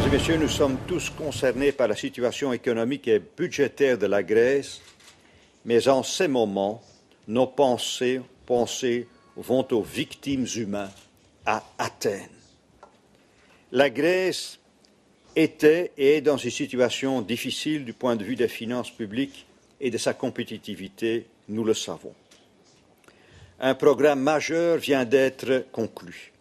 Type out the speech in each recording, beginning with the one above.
et messieurs, nous sommes tous concernés par la situation économique et budgétaire de la Grèce, mais en ces moments, nos pensées vont aux victimes humaines à Athènes. La Grèce était et est dans une situation difficile du point de vue des finances publiques et de sa compétitivité, nous le savons. Un programme majeur vient d'être conclu.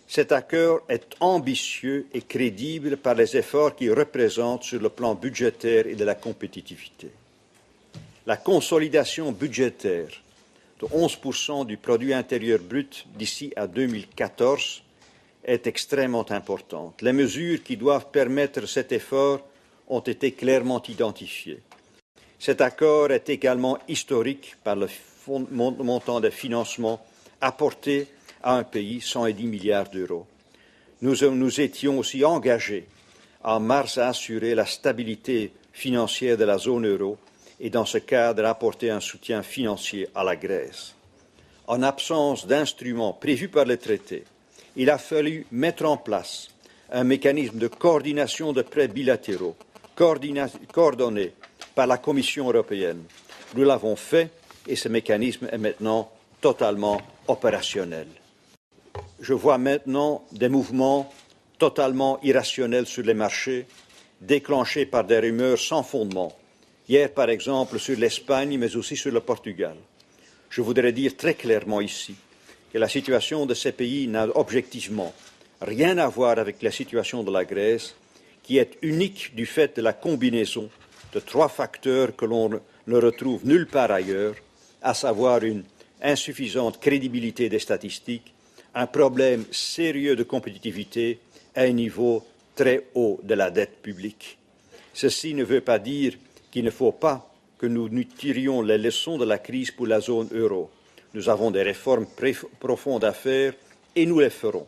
Cet accord est ambitieux et crédible par les efforts qu'il représente sur le plan budgétaire et de la compétitivité. La consolidation budgétaire de 11% du produit intérieur brut d'ici à 2014 est extrêmement importante. Les mesures qui doivent permettre cet effort ont été clairement identifiées. Cet accord est également historique par le montant des financements apportés à un pays, 110 milliards d'euros. Nous étions aussi engagés en mars à assurer la stabilité financière de la zone euro et dans ce cadre apporter un soutien financier à la Grèce. En absence d'instruments prévus par le traité, il a fallu mettre en place un mécanisme de coordination de prêts bilatéraux, coordonné par la Commission européenne. Nous l'avons fait et ce mécanisme est maintenant totalement opérationnel. Je vois maintenant des mouvements totalement irrationnels sur les marchés, déclenchés par des rumeurs sans fondement. Hier, par exemple, sur l'Espagne, mais aussi sur le Portugal. Je voudrais dire très clairement ici que la situation de ces pays n'a objectivement rien à voir avec la situation de la Grèce, qui est unique du fait de la combinaison de trois facteurs que l'on ne retrouve nulle part ailleurs, à savoir une insuffisante crédibilité des statistiques, un problème sérieux de compétitivité et un niveau très haut de la dette publique. Ceci ne veut pas dire qu'il ne faut pas que nous tirions les leçons de la crise pour la zone euro. Nous avons des réformes profondes à faire et nous les ferons.